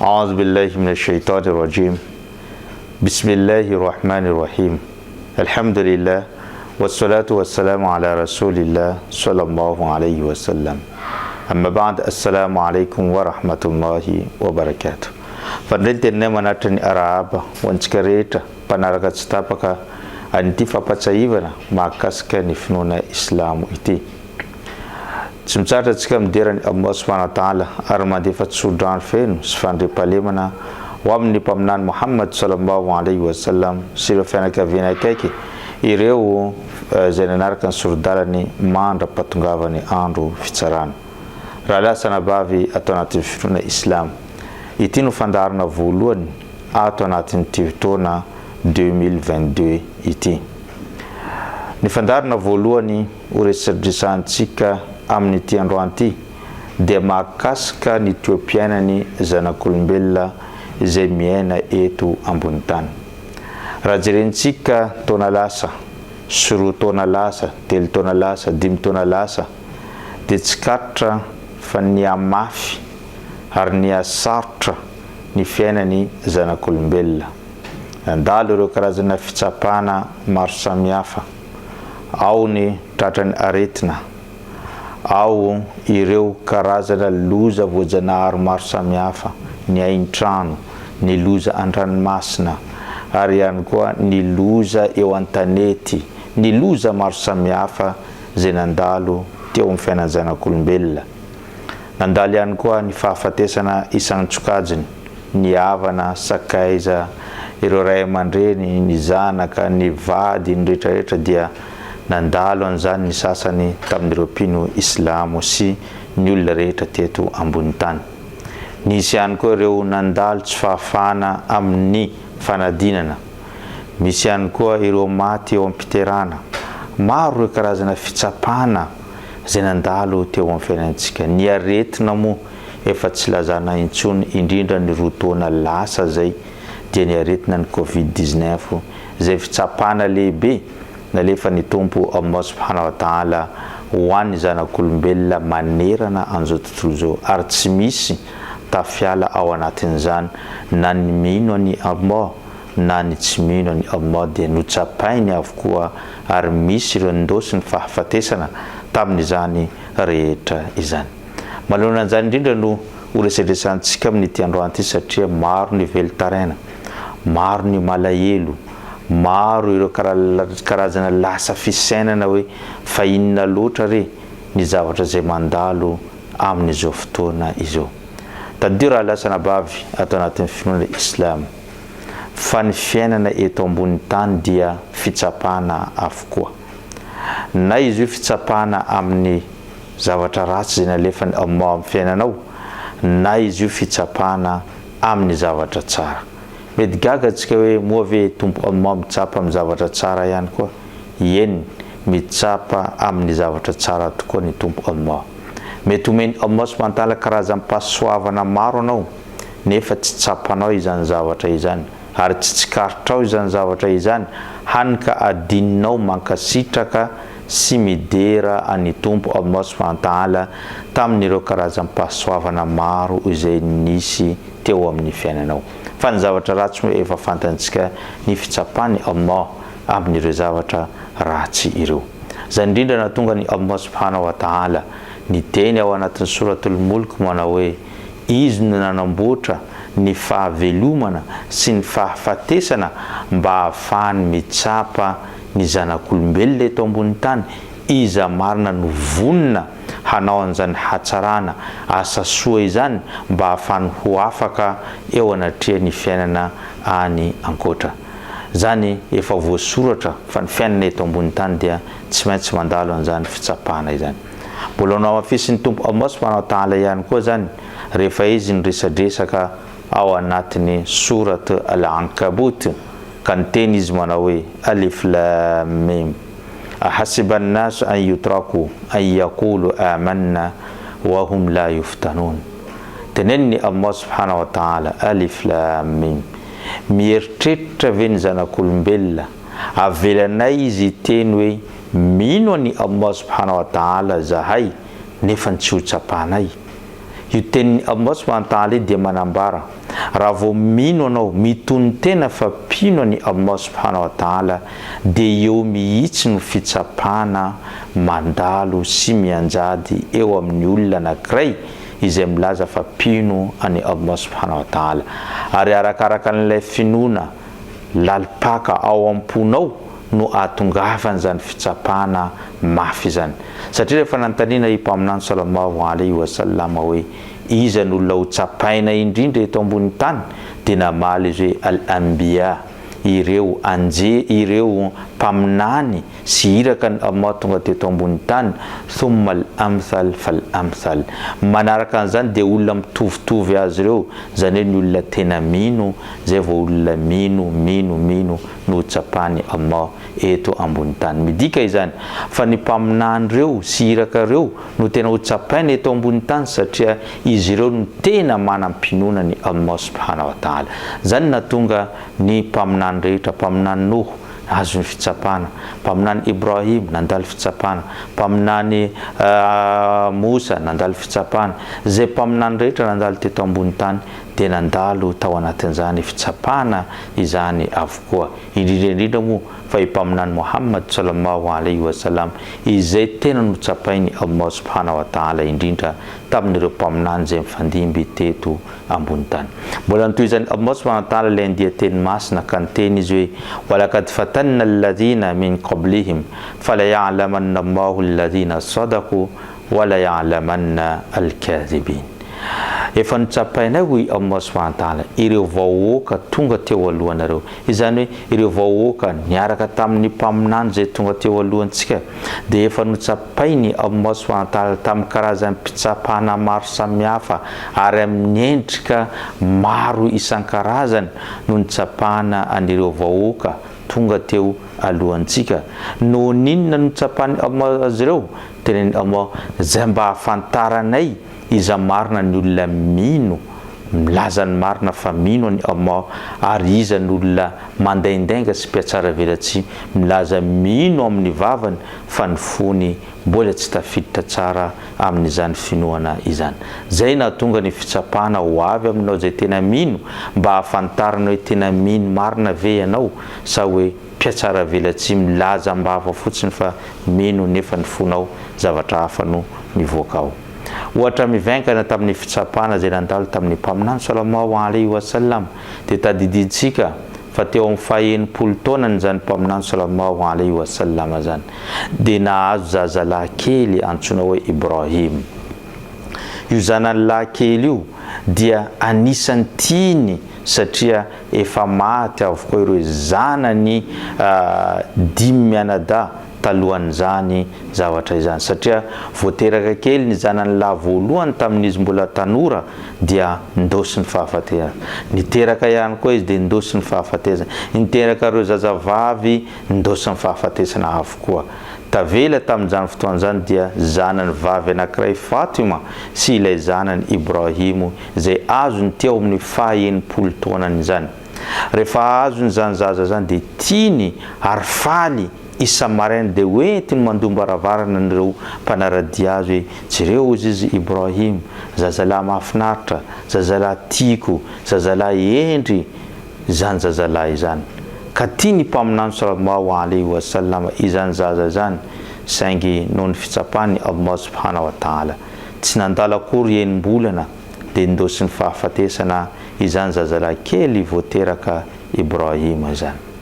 أعوذ بالله من الشيطان الرجيم بسم الله الرحمن الرحيم الحمد لله والصلاة والسلام على رسول الله صلى الله عليه وسلم أما بعد السلام عليكم ورحمة الله وبركاته فندلتنا مناتني أرابا وانسكريتا panarakatsitapaka an'ity fampatsaivana mahakasika ny finoana islamo ity. Tsy mitsara tsika miderany Allah subhanahu wa ta'ala ary mandefa tsodrano feno sy fandriampahalemana ho amin'ny mpaminany Muhammad sallallahu alaihi wasallam sy ireo fianakaviana akaiky ireo izay nanaraka ny sorodalany mandra-patongavany andro fitsarana. Raha lasana bavy atao anatin'ny finoana islam. Ity no fandarana voalohany ato anatin'ity fotoana 2022 ity. Ny fandarana voalohany horesadrisantsika amin'ity androany ity dia mahakasika ny toeam-piainany zanak'olombelona izay miaina eto ambony tany. Raha jerentsika taona lasa, sy roa taona lasa, telo taona lasa, dimy taona lasa dia tsy katra fa ny amafy ary ny asarotra ny fiainany zanak'olombelona. Andalo ireo karazana fitsapana maro samihafa, ao ny tratran'ny aretina, ao ireo karazana loza voajanahary maro samihafa, ny ain-trano, ny loza an-dranomasina, ary ihany koa ny loza eo an-tanety, ny loza maro samihafa izay nandalo teo amin'ny fiainan'ny zanak'olombelona. Nandalo ihany koa ny fahafatesana isan-tsokajiny, ny havana, sakaiza, ireo ray aman-dreny, ny zanaka, ny vady, ny rehetrarehetra dia nandalo an'izany ny sasany tamin'ireo mpino islamo sy ny olona rehetra teto ambony tany. Nisy ihany koa ireo nandalo tsy fahafahana amin'ny fanadinana. Misy ihany koa ireo maty eo am-piterana. Maro ireo karazana fitsapana izay nandalo teo amin'ny fiainantsika. Ny aretina moa efa tsy lazana intsony, indrindra ny roa taona lasa zay dia ny aretina ny Covid-19 izay fitsapana lehibe nalefa ny tompo Allah subhanahu wa ta'ala ho an'ny zanak'olombelona manerana an'izao tontolo izao, ary tsy misy tafiala ao anatin'izany na ny mino any Allah na ny tsy mino any Allah dia notsapainy avokoa, ary misy ireo ndosy ny fahafatesana tamin'izany rehetra izany. Manoloana an'izany indrindra no horesadresantsika amin'ity androany ity satria maro ny velotaraina, maro ny malahelo, maro ireo karazana lasa fisainana hoe fa inona loatra re ny zavatra izay mandalo amin'izao fotoana izao. Tadio raha lasana bavy atao anatin'ny finoana islam fa ny fiainana eto ambony tany dia fitsapana avokoa. Na izy io fitsapana amin'ny zavatra ratsy izay nalefany Allah amin'ny fiainanao, na izy io fitsapana amin'ny zavatra tsara. Mety gaga tsika hoe moa ve tompo Allah mitsapa amin'ny zavatra tsara ihany koa? Eny, mitsapa amin'ny zavatra tsara tokoa ny tompo Allah. Mety omeny Allah subhanahu wa ta'ala karazam-pahasoavana maro anao nefa tsy tsapanao izany zavatra izany, ary tsy tsikarotrao izany zavatra izany, hany ka adininao mankasitraka sy midera any tompo Allah subhanahu wa ta'ala tamin'ireo karazam-pahasoavana maro izay nisy teo amin'ny fiainanao. Fa ny zavatra ratsy moa efa fantantsika ny fitsapany Allah amin'ireo zavatra ratsy ireo. Izany indrindra nahatonga ny Allah subhanahu wa ta'ala ny teny ao anatin'ny suratul mulk manao hoe izy no nanamboatra ny fahavelomana sy ny fahafatesana mba ahafahany mitsapa ny zanak'olombelona eto ambony tany, iza marina no vonina hanao an'izany hatsarana asa soa izany mba ahafahany ho afaka eo anatria ny fiainana any ankoatra. Zany efa voasoratra fa ny fiainana eto ambony tany dia tsy maintsy mandalo an'izany fitsapana izany. Mbola no amafisin'ny tompo Allah subhanahu wa ta'ala ihany koa zany rehefa izy niresadresaka ao anatin'ny surat al-Ankabut ka ny teny izy manao hoe alif lam mim ahasiba an-nas an yutraku an yaqulu amanna wa hum la yuftanun. Tenen'ny Allah subhanahu wa ta'ala alif lam mim, mieritreritra ve ny zanak'olombelona avelanay izy teny hoe mino any Allah subhanahu wa ta'ala zahay nefa tsy ho tsapanay. io teny Allah subhanahu wa ta'ala dia manambara raha vao mino anao mitony tena fa pino ny Allah subhanahu wa ta'ala dia eo mihitsy no fitsapana mandalo sy mianjady eo amin'ny olona anankiray izay milaza fa pino any Allah subhanahu wa ta'ala ary arakaraka an'ilay finoana lalipaka ao am-ponao no atongavany zany fitsapana mafy zany satria rehefa nantaniana i mpaminany sallallahu alaihi wasallam hoe iza no olona ho tsapaina indrindra eto ambony tany dia namaly izy hoe al-anbiya ireo mpaminany sy iraka ny Allah tonga teto ambony tany thumma al-amthal fal-amthal manaraka an'izany dia olona mitovitovy azy ireo zany hoe ny olona tena mino zay vao olona mino no tsapany Allah eto ambony tany midika izany fa ny mpaminany reo sy iraka reo no tena ho tsapaina eto ambony tany satria izy ireo no tena manampinoana ny Allah subhanahu wa ta'ala zany natonga ny mpaminany rehetra mpaminany Nuh azo ny fitsapana mpaminany Ibrahim nandalo fitsapana mpaminany Musa nandalo fitsapana zay mpaminany rehetra nandalo teto ambony tany dia nandalo tao anatin'izany fitsapana izany avokoa indrindra moa fa mpaminany Muhammad sallallahu alaihi wasallam izay tena no tsapainy Allah subhanahu wa ta'ala indrindra tamin'ireo mpaminany zay mifandimby teto ambony tany mbola nitoy izany Allah subhanahu wa ta'ala ilay andia teny masina ka niteny izy hoe walakad fatanna alladhina min qablihim fala ya'lamanna Allahu alladhina sadaqu wala ya'lamanna al-kadhibin efa nitsapainay hoy Allah subhanahu wa ta'ala ireo vahoaka tonga teo alohanareo izany hoe ireo vahoaka niaraka tamin'ny mpaminany zay tonga teo alohantsika dia efa nitsapainy Allah subhanahu wa ta'ala tamin'ny karazany mpitsapana maro samihafa ary amin'ny endrika maro isan-karazany no nitsapana anireo vahoaka tonga teo alohantsika no ninona no nitsapany Allah azy ireo teneny Allah zay mba hafantaranay iza marina ny olona mino milaza ny marina fa mino ny Allah ary iza ny olona mandaindainga sy mpiatsara velatsy milaza mino amin'ny vavany fa ny fony mbola tsy tafiditra tsara amin'izany finoana izany zay nahatonga ny fitsapana ho avy aminao zay tena mino mba hafantarana hoe tena mino marina ve ianao sa hoe mpiatsara velatsy milaza mba hafa fotsiny fa mino nefa ny fonao zavatra hafa no mivoaka ao ohatra mivaingana tamin'ny fitsapana zay nandalo tamin'ny mpaminany sallallahu alaihi wasallam dia tadidintsika fa teo amin'ny faha-enimpolo taona zany mpaminany sallallahu alaihi wasallam zany dia nahazo zazalahy kely antsoina hoe Ibrahim io zanalahy kely io dia anisan'ny tiany satria efa maty avokoa ireo zanany dimy mianada talohan'izany zavatra izany satria voateraka kely ny zanany lahy voalohany tamin'izy mbola tanora dia ndosy ny fahafatesana niteraka ihany koa izy dia ndosy ny fahafatesana niteraka ireo zazavavy ndosy ny fahafatesana avokoa tavela tamin'izany fotoan'izany dia zanany vavy anankiray Fatima sy ilay zanany Ibrahim zay azony teo amin'ny faha-enimpolo taonany zany rehefa azony zany zaza zany dia tiany ary faly isa-maraina dia hoentiny mandombaravarana nireo mpanaradia azy hoe jereo izy Ibrahim zazalahy mahafinaritra zazalahy tiako zazalahy endry zany zazalahy izany ka tiany mpaminany sallallahu alaihi wasallam izany zaza zany saingy noho ny fitsapany Allah subhanahu wa ta'ala tsy nandala akory enim-bolana dia ndosy ny fahafatesana izany zazalahy kely voateraka Ibrahim zany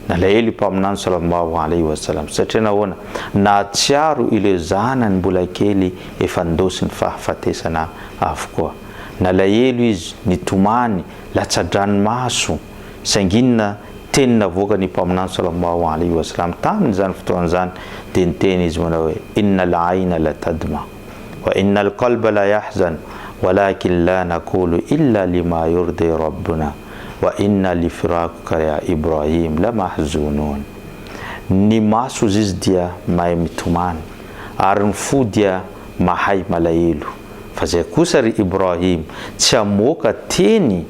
nalahelo mpaminany sallallahu alaihi wasallam satria nahoana nahatsiaro ilay zanany mbola kely efa ndosy ny fahafatesana avokoa nalahelo izy nitomany latsadranomaso sainginina teny navoaka ny mpaminany sallallahu alaihi wasallam tamin'izany fotoan'izany dia niteny izy manao hoe innal aina la tadma wa innal qalba la yahzan walakin la naqulu illa lima yurdi rabbuna wa inna li firaquka ya Ibrahim la mahzunun ny maso izy dia mahay mitomany ary ny fo dia mahay malahelo fa zay kosa ry Ibrahim tsy amoaka teny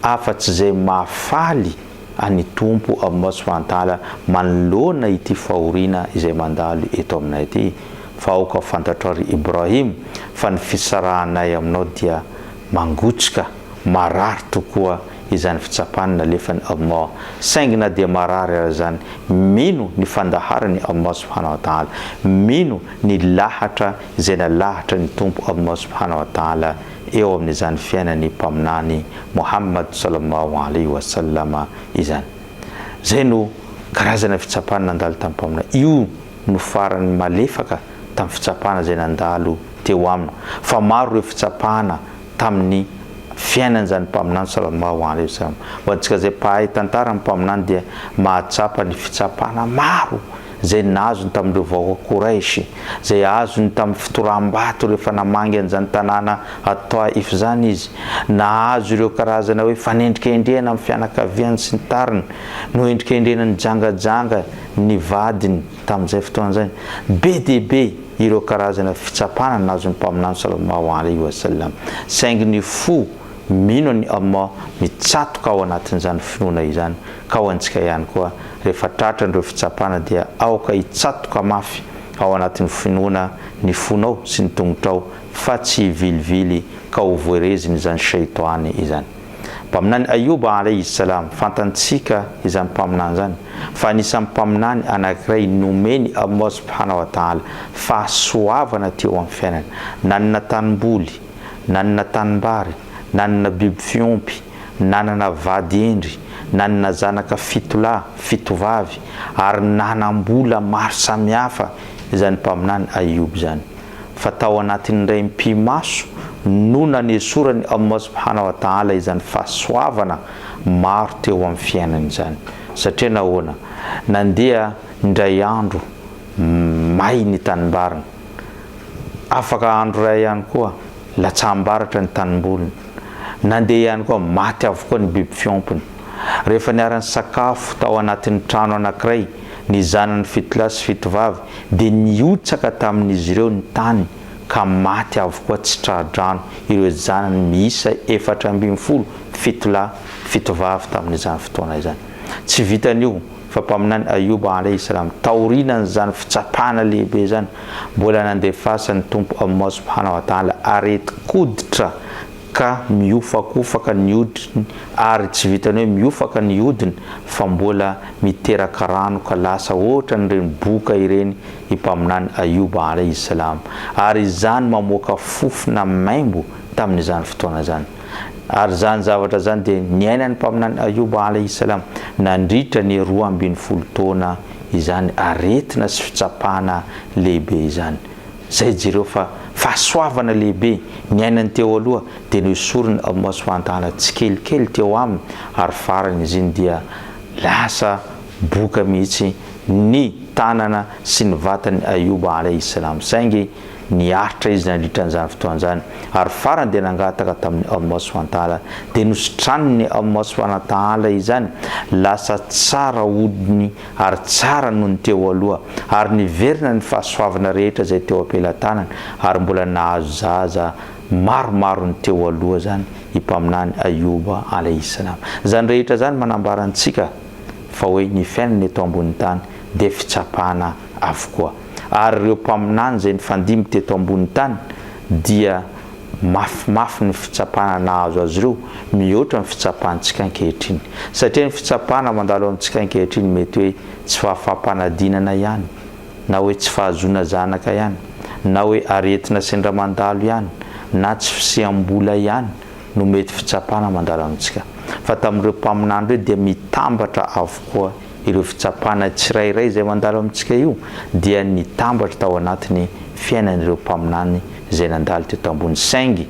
afa-tsy zay mahafaly any tompo Allah subhanahu wa ta'ala manoloana ity fahoriana izay mandalo eto aminay ity fa aoka fantatra ry Ibrahim fa ny fisarahanay aminao dia mangotrika marary tokoa izany fitsapana nalefany Allah. Saingina dia marary ary zany, mino ny fandaharany Allah subhanahu wa ta'ala, mino ny lahatra izay nalahatra ny tompo Allah subhanahu wa ta'ala eo amin'izany fiainany mpaminany Muhammad sallallahu alaihi wasallama izany. Zay no karazana fitsapana nandalo tamin'ny mpaminany. Io no farany malefaka tamin'ny fitsapana zay nandalo teo aminy. Fa maro ireo fitsapana tamin'ny fiainany zany mpaminany sallallahu alaihi wasallam. Hoantsika zay pahay tantara mpaminany dia mahatsapa ny fitsapana maro zay nazony tamin'ireo vahoaka Quraish, zay azony tamin'ny fitoram-bato rehefa namangy an'izany tanàna Taif zany izy, nahazo ireo karazana hoe fanendrikendrena amin'ny fianakaviany sy ny tariny, no endrikendrena ny jangajanga ny vadiny tamin'izay fotoana zany. Be dia be ireo karazana fitsapana nazony mpaminany sallallahu alaihi wasallam. Saingy ny fo mino ny Allah mitsatoka ao anatin'izany finoana izany, ka ho antsika ihany koa rehefa tratra ireo fitsapana dia aoka hitsatoka mafy ao anatin'ny finoana ny fonao sy ny tongotrao, fa tsy vilivily ka ho voereziny izany shaitany izany. Mpaminany Ayuba alayhi salam, fantansika izany mpaminany zany fa anisan'ny mpaminany anankiray nomeny Allah subhanahu wa ta'ala fahasoavana teo amin'ny fiainany, nanana tanimboly, nanana tanimbary, nanana biby fiompy, nanana vady endry, nanana zanaka fitolahy, fitovavy, ary nanam-bola maro samihafa izany mpaminany Ayuba zany. Fa tao anatin'ny ray mpimaso no nanesorany Allah subhanahu wa ta'ala izany fahasoavana maro teo amin'ny fiainany zany. Satria nahoana? Nandeha ndray andro may ny tanimbariny, afaka andro ray ihany koa latsambaratra ny tanimboliny, nandeha ihany koa maty avokoa ny biby fiompiny. Rehefa niarany sakafo tao anatin'ny trano anankiray ny zanany fitolahy sy fitovavy dia niotsaka tamin'izy ireo ny tany ka maty avokoa tsy tradrano ireo zanany miisa 420 fitolahy fitovavy tamin'izany fotoana izany. Tsy vitan'io fa mpaminany Ayuba alayhi salam taorian'ny zany fitsapana lehibe zany mbola nandefasany tompo Allah subhanahu wa ta'ala areti-koditra ka miofakofaka ny hodiny, ary tsy vitany hoe miofaka ny hodiny fa mbola miteraka rano ka lasa ohatra n'ireny boka ireny mpaminany Ayuba alayhi salam, ary izany mamoaka fofona maimbo tamin'izany fotoana zany. Ary zany zavatra zany dia niainany mpaminany Ayuba alayhi salam nandritra ny 12 taona izany aretina sy fitsapana lehibe izany. Zay jireo fa fahasoavana lehibe niainany teo aloha dia noesoriny Allah subhanahu wa ta'ala tsy kelikely teo aminy, ary farany izy iny dia lasa boka mihitsy ny tanana sy ny vatany Ayuba alayhi salam. Saingy niaritra izy nandritra an'izany fotoana zany, ary farany dia nangataka tamin'ny Allah subhanahu wa ta'ala dia nositraniny Allah subhanahu wa ta'ala izany lasa tsara hodiny ary tsara noho ny teo aloha, ary niverina ny fahasoavana rehetra zay teo am-pelantanany, ary mbola nahazo zaza maromaro ny teo aloha zany mpaminany Ayuba alayhi salam. Zany rehetra zany manambarantsika fa hoe ny fiainany eto ambony tany dia fitsapana avokoa, ary ireo mpaminany zay nifandimby teto ambony tany dia mafimafy ny fitsapana nahazo azy ireo mihoatra ny fitsapantsika ankehitriny. Satria ny fitsapana mandalo amintsika ankehitriny mety hoe tsy fahafahampanadinana ihany, na hoe tsy fahazona zanaka ihany, na hoe aretina sendra mandalo ihany, na tsy fisiam-bola ihany no mety fitsapana mandalo amintsika. Fa tamin'ireo mpaminany ireo dia mitambatra avokoa ireo fitsapana tsirairay izay mandalo amintsika io dia nitambatra tao anatin'ny fiainan'ireo mpaminany izay nandalo teto ambony. Saingy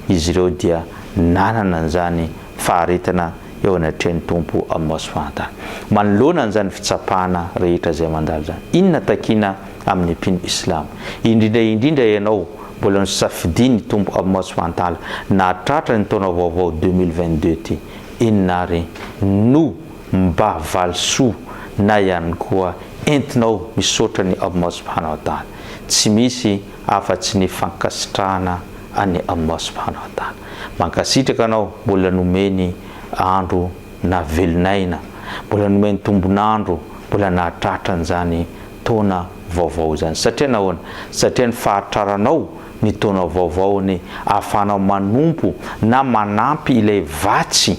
izy ireo dia nanana an'izany faharetana eo anatrehan'ny tompo Allah subhanahu wa ta'ala. Manoloana an'izany fitsapana rehetra izay mandalo zany, inona takina amin'ny mpino Islam? Indrindra ianao mbola nisafidiny tompo Allah subhanahu wa ta'ala nahatratra ny taona vaovao 2022 ty, inona ary no mba valisoa na ihany koa entinao misaotra ny Allah subhanahu wa ta'ala? Tsy misy afa-tsy ny fankasitrahana any Allah subhanahu wa ta'ala. Mankasitraka anao mbola nomeny andro na velonaina, mbola nomeny tombonandro mbola nahatratra an'izany taona vaovao zany. Satria nahoana? Satria ny fahatraranao ny taona vaovaony ahafanao manompo na manampy ilay vatsy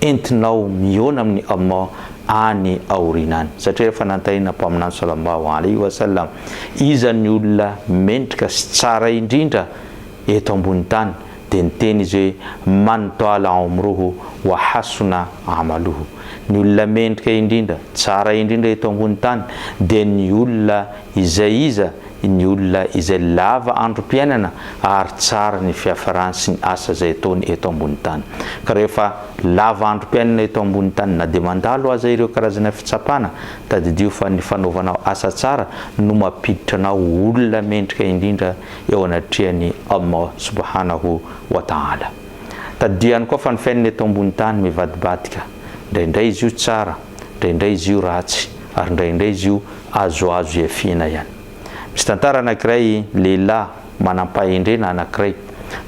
entinao miona amin'ny Allah any aorinany. Satria rehefa nantarina mpaminany sallallahu alaihi wasallam, iza ny olona mendrika sy tsara indrindra eto ambony tany, dia niteny izy hoe man taala umruhu wa hasuna amaluhu. Ny olona mendrika indrindra, tsara indrindra eto ambony tany dia ny olona izay ny olona izay lava androm-piainana ary tsara ny fiafarany sy ny asa izay ataony eto ambony tany. Ka rehefa lava androm-piainana eto ambony tany na dia mandalo aza ireo karazana fitsapana, tadidio fa ny fanaovanao asa tsara no mampiditra anao olona mendrika indrindra eo anatrihan'ny Allah subhanahu wa ta'ala. Tadidio ihany koa fa ny fiainana eto ambony tany mivadibadika, indraindray izy io tsara, indraindray izy io ratsy, ary indraindray izy io azoazo iafina ihany. Misy tantara anankiray lehilahy manam-pahendrena anankiray,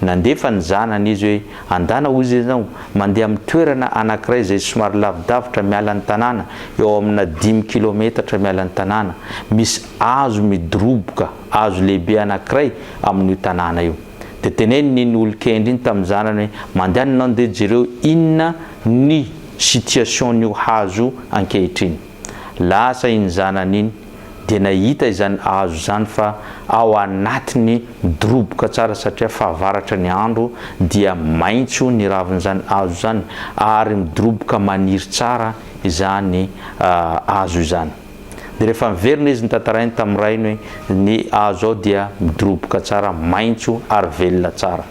nandefa ny zanany izy hoe andana ozy ianao mandeha amin'ny toerana anankiray izay somary lavidavitra miala ny tanàna, eo amina 10 kilometatra miala ny tanàna, misy hazo midoroboka, hazo lehibe anankiray amin'io tanàna io. Dia teneniny ny olon-kendry iny tamin'ny zanany hoe mandehananao ndeha jereo inona ny situation n'io hazo ankehitriny. Lasa iny zanany iny dia nahita izany hazo zany fa ao anatiny midoroboka tsara, satria fahavaratra ny andro dia maitso ny ravin'izany hazo zany ary midoroboka maniry tsara izany hazo izany. Dia rehefa miverina izy nitantarainy tamin'ny rainy hoe ny hazo ao dia midoroboka tsara, maitso ary velona tsara.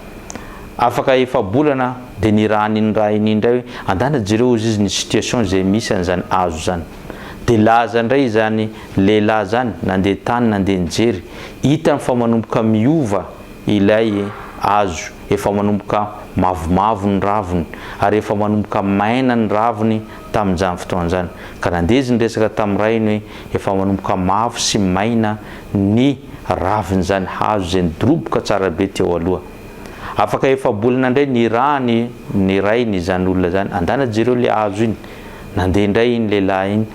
Afaka efa-bolana dia nirahany rainy indray hoe andana jereo izy ny situation izay misy an'izany hazo zany. Dia laza indray zany lehilahy zany nandeha tany nandeha nijery, hitany fa manomboka miova ilay hazo, efa manomboka mavomavo ny raviny ary efa manomboka maina ny raviny tamin'izany fotoana zany. Ka nandeha izy niresaka tamin'ny rainy hoe efa manomboka mavo sy maina ny raviny zany hazo izay nidoroboka tsara be teo aloha. Afaka efa-bolana indray nirahany ny rainy zany olona zany, andana jereo le hazo iny. Nandeha indray iny lehilahy iny,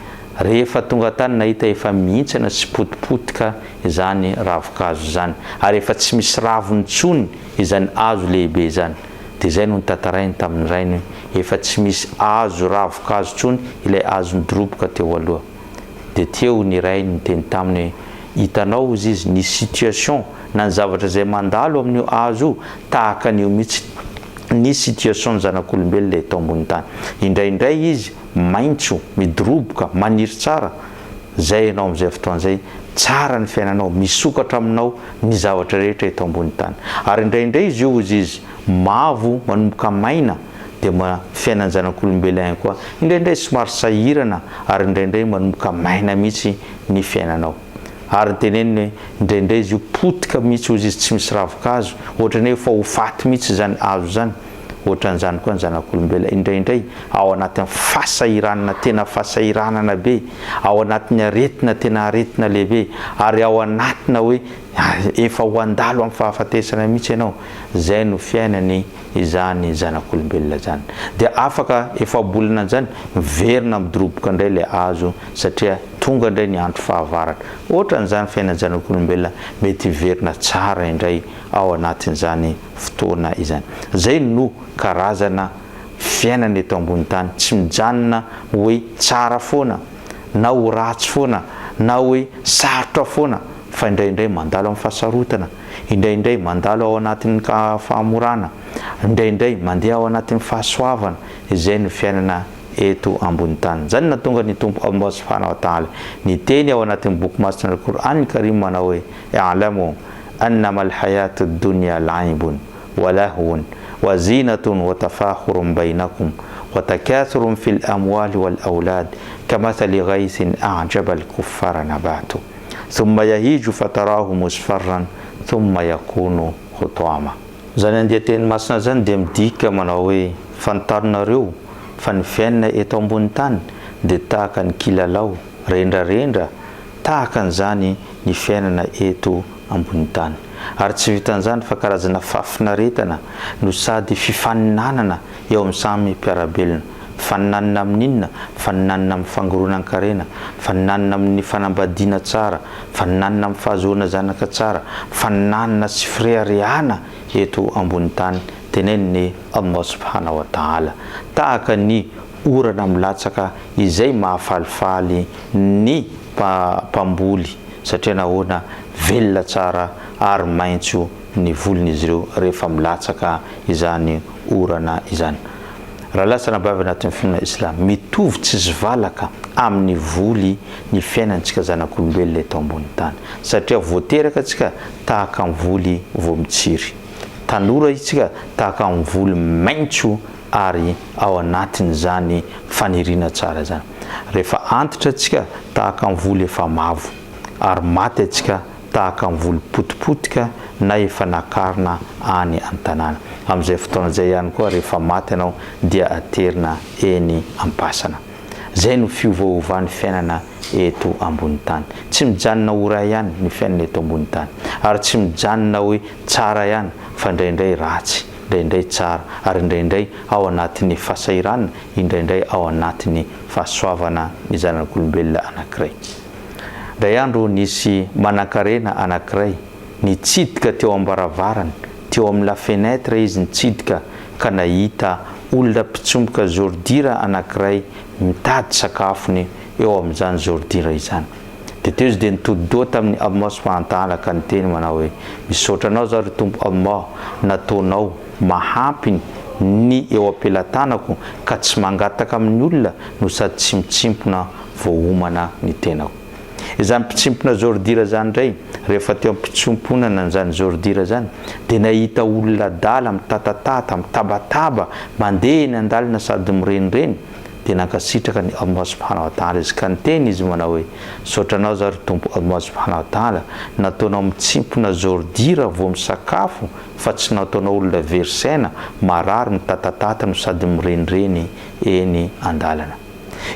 rehefa tonga tany nahita efa mihintsana sy potipotika izany ravin-kazo zany, ary efa tsy misy raviny tsony izany hazo lehibe zany. Dia izay no nitantarainy tamin'ny rainy hoe efa tsy misy hazo ravin-kazo tsony ilay hazo nidoroboka teo aloha. Dia teo ny rainy niteny taminy hoe hitanao izy ny situation na ny zavatra izay mandalo amin'io hazo io tahaka an'io mihitsy ny situation ny zanak'olombelona eto ambony tany. Indraindray izy maitso, midoroboka, maniry tsara, zay ianao amin'izay fotoana izay tsara ny fiainanao, misokatra aminao ny zavatra rehetra eto ambony tany. Ary indraindray izy io izy mavo manomboka maina dia fiainany zanak'olombelona ihany koa indraindray somary sahirana, ary indraindray manomboka maina mihitsy ny fiainanao. Ary teneniny hoe indraindray izy io potika mihitsy izy tsy misy ravin-kazo, ohatrany hoe efa ho faty mihitsy zany hazo zany. Ohatran'izany koa ny zanak'olombelona, indraindray ao anatin'ny fahasahiranana tena fahasahiranana be, ao anatin'ny aretina tena aretina lehibe, ary ao anatina hoe efa ho andalo amin'ny fahafatesana mihitsy ianao. Zay no fiainany izany zanak'olombelona zany. Dia afaka efa-bolana zany miverina midoroboka indray le hazo, satria tonga indray ny andro fahavaratra. Ohatran'izany fiainany zanak'olombelona mety verina tsara indray ao anatin'izany fotoana izany. Zay no karazana fiainana eto ambony tany, tsy mijanona hoe tsara foana na ho ratsy foana na hoe sarotra foana, fa indraindray mandalo amin'ny fahasarotana, indraindray mandalo ao anatin'ny fahamorana, indraindray mandeha ao anatin'ny fahasoavana. Izay no fiainana eto ambony tany. Zany natonga ny tompo Allah subhanahu wa ta'ala niteny ao anatin'ny boky masina al-Qur'an al-Karim manao hoe i'lamu annama al-hayatu ad-dunya la'ibun wa lahwun wa zinatun wa tafakhurun bainakum wa takathurun fil amwali wal awlad kamathali ghaythin a'jaba al-kuffara nabatu thumma yahiju fatarahu musfarran thumma yakunu hutama. Zany andeha teny masina zany dia midika manao hoe fantarinareo fa ny fiainana eto ambony tany dia tahaka ny kilalao rendrarendra, tahaka an'izany ny fiainana eto ambony tany. Ary tsy vitan'izany fa karazana fafinaretana no sady fifaninanana eo amin'ny samy mpiarabelona, faninanina amin'inona, faninanina amin'ny fangoronan-karena, faninanina amin'ny fanambadiana tsara, faninanina amin'ny fahazoana zanaka tsara, faninanina sy firehariana eto ambony tany. Teneniny Allah subhanahu wa ta'ala tahaka ny orana milatsaka izay mahafalifaly ny mpamboly satria nahoana velona tsara ary maintso ny volon'izy ireo rehefa milatsaka izany orana izany. Raha lasana bavy anatin'ny fianana Islam mitovy tsy zivalaka amin'ny voly ny fiainantsika zanak'olombelona eto ambony tany satria voateraka antsika tahaka amin'ny voly vao mitsiry, tanora itsika tahaka amin'ny voly maintso ary ao anatin'izany faniriana tsara zany. Rehefa antitra antsika tahaka amin'ny voly efa mavo ary maty antsika tahaka amin'ny voly potipotika na efa nakarina any an-tanàna. Amin'izay fotoana izay ihany koa rehefa maty ianao dia aterina eny am-pasana. Zay no fiovaovan'ny fiainana eto ambony tany. Tsy mijanona ora ihany ny fiainana eto ambony tany ary tsy mijanona hoe tsara ihany fa indraindray ratsy, indraindray tsara ary indraindray ao anatin'ny fahasahiranana, indraindray ao anatin'ny fahasoavana ny zanak'olombelona anankiray. Ray andro nisy manan-karena anankiray nitsidika teo am-baravarany, teo amin'ny la fenêtre izy nitsidika ka nahita olona mpitsomboka zordira anankiray mitady sakafony eo amin'izany zordira izany. Dia teo izy dia nitody-doha tamin'ny Allah subhanahu wa ta'ala ka niteny manao hoe misaotra anao zaho ry Tompo Allah, nataonao mahampy ny eo am-pelatanako ka tsy mangataka amin'ny olona no sady tsy mitsimpona vao homana ny tenako. Izany mpitsimpona zordira zany ndray rehefa teo am-pitsomponana n'izany zordira zany dia nahita olona dala mitatatata, mitabataba, mandeha eny an-dalana sady mirenireny dia nankasitraka ny Allah subhanahu wa ta'ala izy ka niteny izy manao hoe misaotra anao zaho ry Tompo Allah subhanahu wa ta'ala, nataonao mitsimpona zordira vao misakafo fa tsy nataonao olona verisaina marary mitatatata no sady mirenireny eny an-dalana.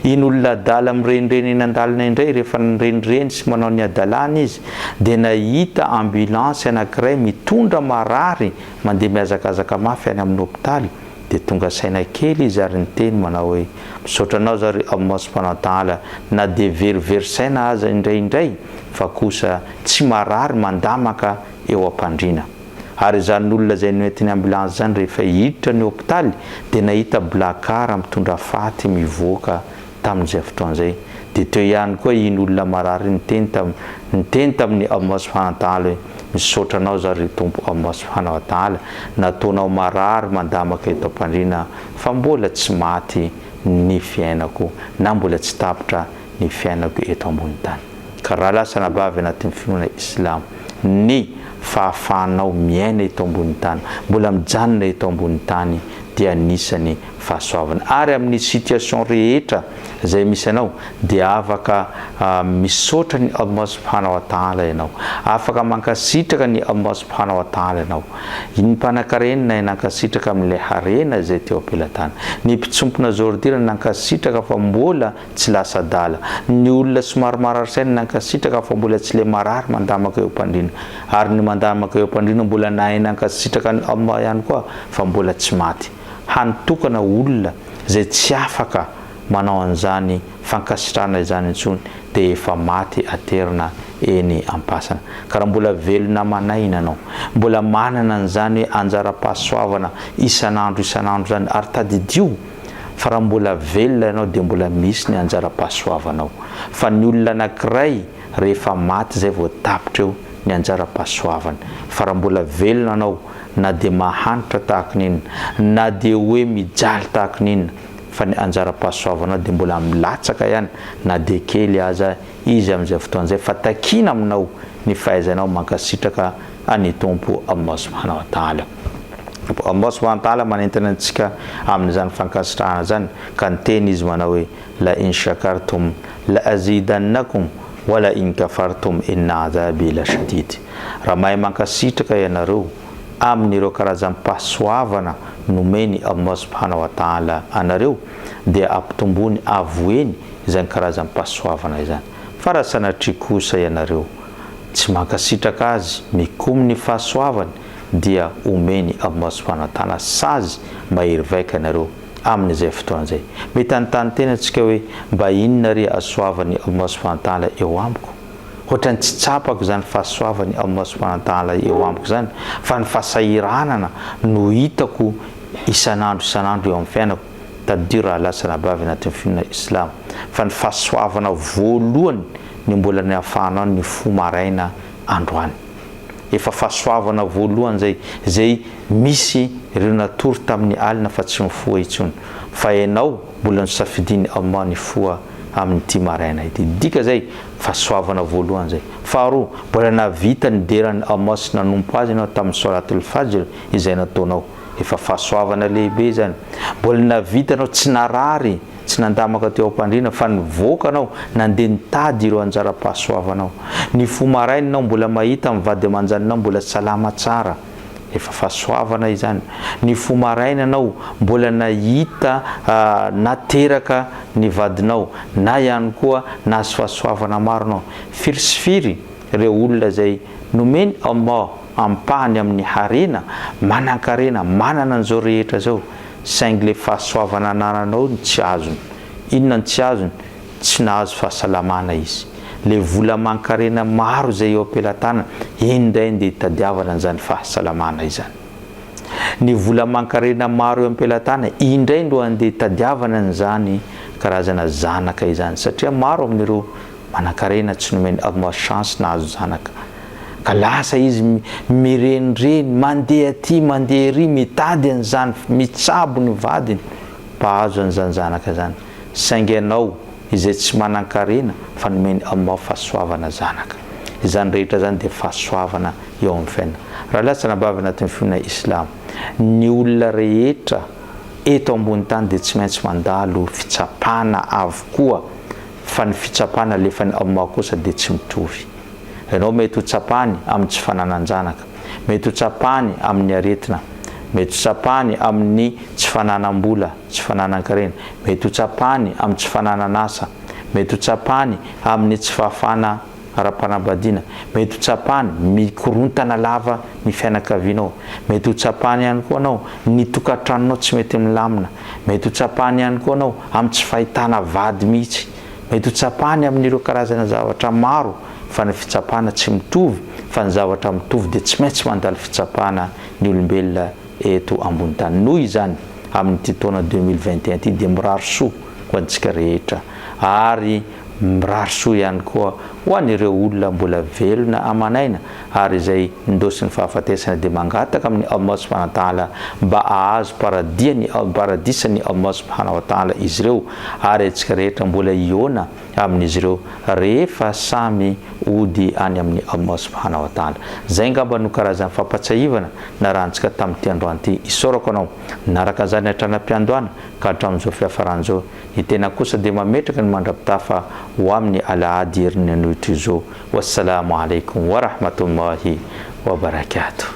Iny olona adala mirenireny eny an-dalana indray rehefa nirenireny sy manao ny adalana izy dia nahita ambulance anankiray mitondra marary mandeha mihazakazaka mafy any amin'ny hopitaly dia tonga saina kely izy ary niteny manao hoe misaotra anao zaho ry Allah subhanahu wa ta'ala, na dia veriversaina aza indraindray fa kosa tsy marary mandamaka eo am-pandriana. Ary izany olona izay noentin'ny ambulance zany rehefa hiditra ny hopitaly dia nahita blakara mitondra faty mivoaka tamin'izay fotoan'izay. Dia teo ihany koa iny olona marary niteny tamin'ny Allah subhanahu wa ta'ala hoe misaotra anao zaho ry Tompo Allah subhanahu wa ta'ala, nataonao marary mandamaka eto am-pandriana fa mbola tsy maty ny fiainako na mbola tsy tapitra ny fiainako eto ambony tany. Ka raha lasana bavy anatin'ny fianona Islam ny fahafahanao miaina eto ambony tany, mbola mijanona eto ambony tany dia anisany fahasoavana. Ary amin'ny situation rehetra izay misy anao dia afaka misaotra ny Allah subhanahu wa ta'ala ianao, afaka mankasitraka ny Allah subhanahu wa ta'ala ianao. Ny mpanan-karena nankasitraka amin'ilay harena izay teo am-pelatana, ny mpitsompona zordira nankasitraka fa mbola tsy lasa adala, ny olona somary marary saina nankasitraka fa mbola tsy le marary mandamaka eo am-pandriana, ary ny mandamaka eo am-pandriana mbola nahay nankasitraka ny Allah ihany koa fa mbola tsy maty. Hanitokana olona izay tsy afaka manao an'izany fankasitrahana izany intsony dia efa maty aterina eny am-pasana. Ka raha mbola velona manaina anao, mbola manana an'izany hoe anjara-pahasoavana isan'andro zany ary tadidio, fa raha mbola velona ianao dia mbola misy ny anjara-pahasoavanao. Fa ny olona anankiray rehefa maty zay vao tapitra eo ny anjara-pahasoavana. Fa raha mbola velona anao na dia mahanitra tahaka n'inona, na dia hoe mijaly tahaka n'inona, fa ny anjara-pahasoavanao dia mbola milatsaka ihany na dia kely aza izy amin'izay fotoan'izay fa takina aminao ny fahaizanao mankasitraka any Tompo Allah subhanahu wa ta'ala. Allah subhanahu wa ta'ala manentana antsika amin'izany fankasitrahana zany ka niteny izy manao hoe la in shakartum la azidannakum wala in kafartum inna adhabi la shadid. Raha mahay mankasitraka ianareo amin'ireo karazam-pahasoavana nomeny Allah subhanahu wa ta'ala anareo dia ampitombony avoeny izany karazam-pahasoavana izany. Fa raha sanatria kosa ianareo tsy mankasitraka azy mikomy ny fahasoavany dia omeny Allah subhanahu wa ta'ala sazy mahery vaika anareo amin'izay fotoan'izay. Mety anontany tena antsika hoe mba inona ry asoavany Allah subhanahu wa ta'ala eo amiko? Ohatrany tsy tsapako zany fahasoavany Allah subhanahu wa ta'ala eo amiko zany, fa ny fahasahiranana no hitako isan'andro eo amin'ny fiainako. Tadira Allah sanabavy anatin'ny fianana Islam, fa ny fahasoavana voalohany ny mbola ny afahanao ny fo maraina androany. Efa fahasoavana voalohany zay misy ireo natory tamin'ny alina fa tsy mifoha intsony, fa ianao mbola nisafidiny Allah ny foa amin'ity maraina ity. Dika zay fahasoavana voalohany zay. Faharoa, mbola navita ny deran'ny Allah sy nanompo azy ianao tamin'ny salatul fajr izay nataonao. Efa fahasoavana lehibe zany. Mbola navitanao tsy narary, tsy nandamaka teo am-pandriana, fa nivoakanao nandeha nitady ireo anjara-pahasoavanao. Ny fo marainanao mbola mahita mivady amanjaninao mbola salama tsara. Efa fahasoavana izany. Ny fo marainanao mbola nahita nateraka ny vadinao, na ihany koa nahazo fahasoavana maronao. Firy sy firy ireo olona zay nomeny Allah ampahany amin'ny harena, manan-karena, manana an'izao rehetra zao, saingy le fahasoavana anananao ny tsy azony. Inona ny tsy azony? Tsy nahazo fahasalamana izy. Le vola man-karena maro zay eo am-pelatana, indray ndeha hitadiavana an'izany fahasalamana izany. Ny vola man-karena maro eo am-pelatana, indray ndo andeha hitadiavana an'izany karazana zanaka izany, satria maro amin'ireo manan-karena tsy nomeny Allah chance nahazo zanaka. Ka lasa izy mirenireny, mandeha aty mandeha ery, mitady an'izany, mitsabo ny vadiny mpahazo an'izany zanaka zany. Saingy ianao izay tsy manan-karena fa nomeny Allah fahasoavana zanaka. Izany rehetra zany dia fahasoavana eo amin'ny fiainana. Raha lasa nabavy anatin'ny fianana Islam, ny olona rehetra eto ambony tany dia tsy maintsy mandalo fitsapana avokoa, fa ny fitsapana alefan'ny Allah kosa dia tsy mitovy. Ianao mety ho tsapany amin'ny tsy fananan-janaka, mety ho tsapany amin'ny aretina, mety ho tsapany amin'ny tsy fananam-bola, tsy fananan-karena, mety ho tsapany amin'ny tsy fananan-asa, mety ho tsapany amin'ny tsy fahafana ara-panambadiana, mety ho tsapany mikorontana lava ny fianakavianao, mety ho tsapany ihany koa anao ny tokantranonao tsy mety milamina, mety ho tsapany ihany koa anao amin'ny tsy fahitana vady mihitsy, mety ho tsapany amin'ireo karazana zavatra maro. Fa ny fitsapana tsy mitovy, fa ny zavatra mitovy dia tsy maintsy mandalo fitsapana ny olombelona eto ambony tany. Noho izany amin'ity taona 2021 ity dia mirary soa ho antsika rehetra, ary mirary soa ihany koa ho an'ireo olona mbola velona amanaina, ary izay ndosiny fahafatesana dia mangataka amin'ny Allah subhanahu wa ta'ala mba ahazo paradisany Allah subhanahu wa ta'ala izy ireo, ary antsika rehetra mbola iona amin'izy ireo rehefa samy ody any amin'ny Allah subhanahu wa ta'ala. Zay ngamba no karazany fampatsahivana na rahantsika tamin'ity androany ity. Isorako anao naraka an'izany hatranam-piandohana ka hatramin'izao fiafaran'izao, ny tena kosa dia mametraka ny mandrapitafa ho amin'ny alahady herin'ny anohitra izao. Wassalamu alaikum wa rahmatullahi wa barakatuh.